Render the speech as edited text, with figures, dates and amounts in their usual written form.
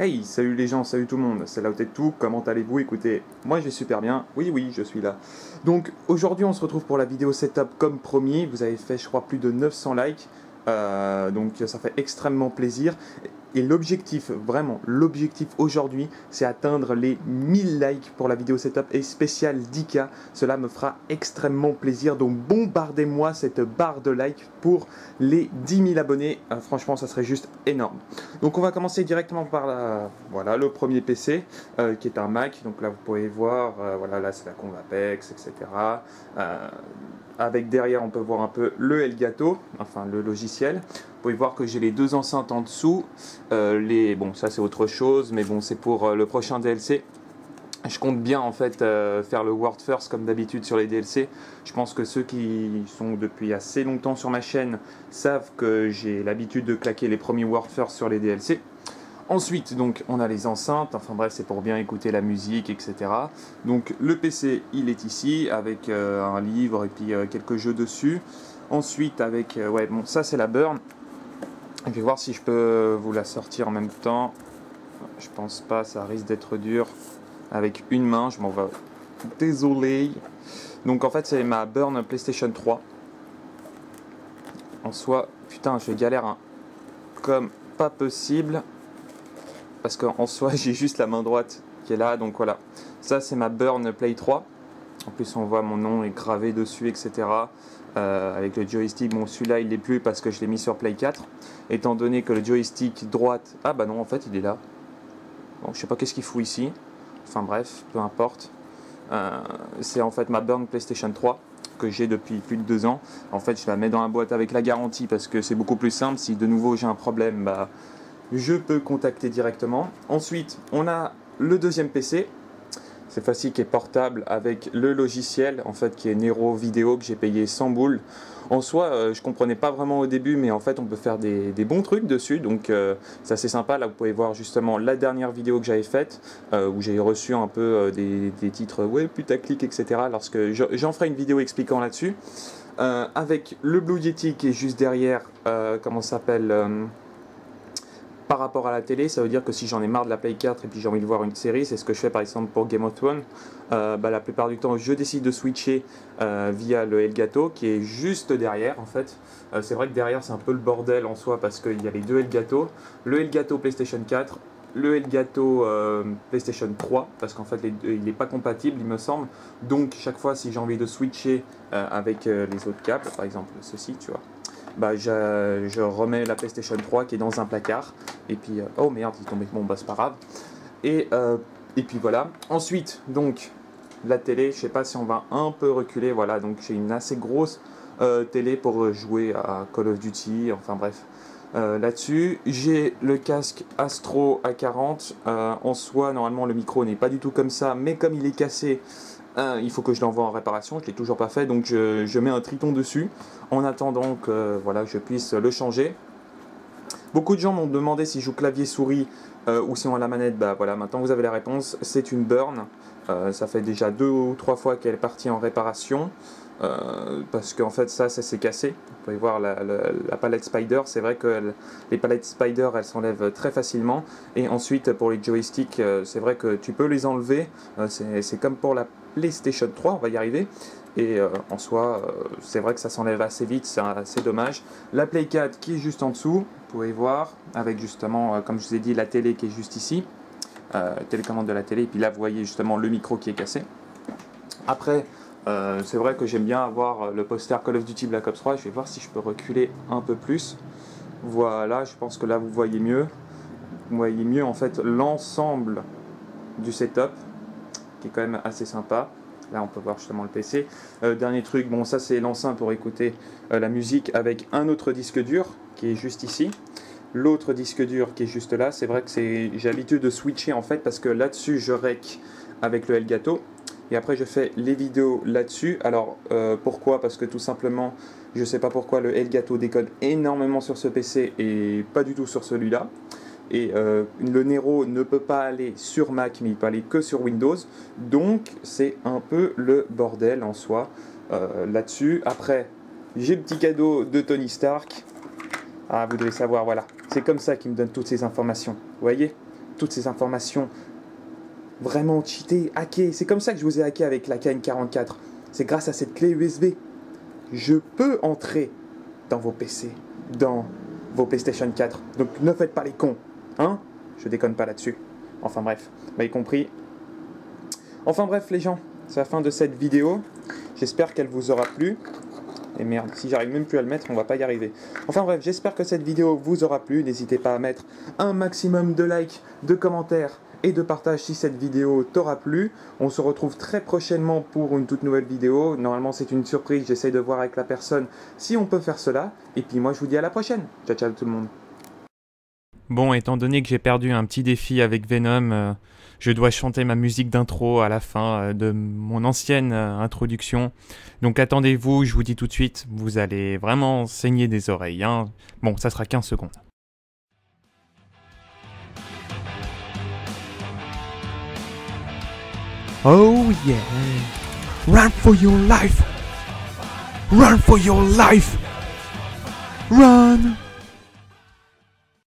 Hey, salut les gens, salut tout le monde, c'est Laotet2, comment allez-vous? Écoutez, moi je vais super bien, oui, je suis là. Donc aujourd'hui on se retrouve pour la vidéo setup comme promis, vous avez fait je crois plus de 900 likes, donc ça fait extrêmement plaisir. Et l'objectif, vraiment, l'objectif aujourd'hui, c'est atteindre les 1000 likes pour la vidéo setup et spécial 10K. Cela me fera extrêmement plaisir, donc bombardez-moi cette barre de likes pour les 10 000 abonnés. Franchement, ça serait juste énorme. Donc on va commencer directement par voilà, le premier PC, qui est un Mac. Donc là, vous pouvez voir, voilà, là c'est la Convapex, etc. Avec derrière, on peut voir un peu le Elgato, enfin le logiciel. Vous pouvez voir que j'ai les deux enceintes en dessous. Bon, ça c'est autre chose, mais bon, c'est pour le prochain DLC. Je compte bien en fait faire le World First comme d'habitude sur les DLC. Je pense que ceux qui sont depuis assez longtemps sur ma chaîne savent que j'ai l'habitude de claquer les premiers World First sur les DLC. Ensuite, donc, on a les enceintes, enfin bref, c'est pour bien écouter la musique, etc. Donc, le PC, il est ici, avec un livre et puis quelques jeux dessus. Ensuite, avec, ouais, bon, ça c'est la burn. Je vais voir si je peux vous la sortir en même temps. Je pense pas, ça risque d'être dur. Avec une main, je m'en vais. Désolé. Donc, en fait, c'est ma burn PlayStation 3. En soi, putain, je galère hein, comme pas possible. Parce qu'en soi j'ai juste la main droite qui est là, donc voilà. Ça c'est ma burn Play 3. En plus on voit mon nom est gravé dessus, etc. Avec le joystick, bon celui-là il l'est plus parce que je l'ai mis sur Play 4. Étant donné que le joystick droite, ah bah non en fait il est là. Bon je sais pas qu'est-ce qu'il fout ici. Enfin bref, peu importe. C'est en fait ma burn PlayStation 3 que j'ai depuis plus de 2 ans. En fait je la mets dans la boîte avec la garantie parce que c'est beaucoup plus simple. Si de nouveau j'ai un problème, bah je peux contacter directement. Ensuite, on a le deuxième PC. Cette fois-ci qui est portable avec le logiciel, en fait, qui est Nero Vidéo, que j'ai payé 100 boules. En soi, je comprenais pas vraiment au début, mais en fait, on peut faire des bons trucs dessus. Donc, c'est assez sympa. Là, vous pouvez voir justement la dernière vidéo que j'avais faite, où j'ai reçu un peu des titres, ouais, putaclic, etc. Lorsque j'en ferai une vidéo expliquant là-dessus. Avec le Blue Yeti qui est juste derrière, comment ça s'appelle par rapport à la télé, ça veut dire que si j'en ai marre de la Play 4 et puis j'ai envie de voir une série, c'est ce que je fais par exemple pour Game of Thrones, la plupart du temps je décide de switcher via le Elgato qui est juste derrière en fait. C'est vrai que derrière c'est un peu le bordel en soi parce qu'il y a les deux Elgato, le Elgato PlayStation 4, le Elgato PlayStation 3 parce qu'en fait il n'est pas compatible il me semble, donc chaque fois si j'ai envie de switcher avec les autres câbles, par exemple ceci tu vois, bah, je remets la PlayStation 3 qui est dans un placard. Et puis, oh merde, il est tombé. Bon, bah, c'est pas grave. Et puis voilà. Ensuite, donc, la télé, je sais pas si on va un peu reculer. Voilà, donc j'ai une assez grosse télé pour jouer à Call of Duty. Enfin bref. Là-dessus, j'ai le casque Astro A40. En soi, normalement, le micro n'est pas du tout comme ça. Mais comme il est cassé, il faut que je l'envoie en réparation, je ne l'ai toujours pas fait, donc je mets un triton dessus en attendant que voilà, je puisse le changer. Beaucoup de gens m'ont demandé si je joue clavier souris ou si on a la manette. Bah voilà, maintenant vous avez la réponse, c'est une burn. Ça fait déjà 2 ou 3 fois qu'elle est partie en réparation. Parce qu'en fait ça s'est cassé. Vous pouvez voir la palette Spider, c'est vrai que les palettes Spider elles s'enlèvent très facilement. Et ensuite pour les joysticks, c'est vrai que tu peux les enlever. C'est comme pour la PlayStation 3, on va y arriver. Et en soi, c'est vrai que ça s'enlève assez vite, c'est assez dommage. La Play 4 qui est juste en dessous, vous pouvez voir, avec justement, comme je vous ai dit, la télé qui est juste ici. Télécommande de la télé, et puis là vous voyez justement le micro qui est cassé. Après, c'est vrai que j'aime bien avoir le poster Call of Duty Black Ops 3. Je vais voir si je peux reculer un peu plus. Voilà, je pense que là vous voyez mieux. Vous voyez mieux en fait l'ensemble du setup, qui est quand même assez sympa. Là on peut voir justement le PC. Dernier truc, bon ça c'est l'enceinte pour écouter la musique avec un autre disque dur qui est juste ici. L'autre disque dur qui est juste là, c'est vrai que j'ai l'habitude de switcher en fait parce que là-dessus je rec avec le Elgato. Et après je fais les vidéos là-dessus. Alors pourquoi? Parce que tout simplement, je sais pas pourquoi le Elgato décode énormément sur ce PC et pas du tout sur celui-là. Et le Nero ne peut pas aller sur Mac, mais il peut aller que sur Windows. Donc c'est un peu le bordel en soi là-dessus. Après, j'ai le petit cadeau de Tony Stark. Ah, vous devez savoir, voilà. C'est comme ça qu'il me donne toutes ces informations. Vous voyez? toutes ces informations vraiment cheatées, hackées. C'est comme ça que je vous ai hacké avec la KN44. C'est grâce à cette clé USB. Je peux entrer dans vos PC, dans vos PlayStation 4. Donc ne faites pas les cons, hein? Je déconne pas là-dessus. Enfin bref, vous m'avez compris. Enfin bref les gens, c'est la fin de cette vidéo. J'espère qu'elle vous aura plu. Et merde, si j'arrive même plus à le mettre, on va pas y arriver. Enfin bref, j'espère que cette vidéo vous aura plu. N'hésitez pas à mettre un maximum de likes, de commentaires et de partage si cette vidéo t'aura plu. On se retrouve très prochainement pour une toute nouvelle vidéo. Normalement c'est une surprise, j'essaye de voir avec la personne si on peut faire cela. Et puis moi je vous dis à la prochaine. Ciao ciao tout le monde. Bon, étant donné que j'ai perdu un petit défi avec Venom, je dois chanter ma musique d'intro à la fin de mon ancienne introduction. Donc attendez-vous, je vous dis tout de suite, vous allez vraiment saigner des oreilles, hein. Bon, ça sera 15 secondes. Oh yeah! Run for your life! Run for your life! Run!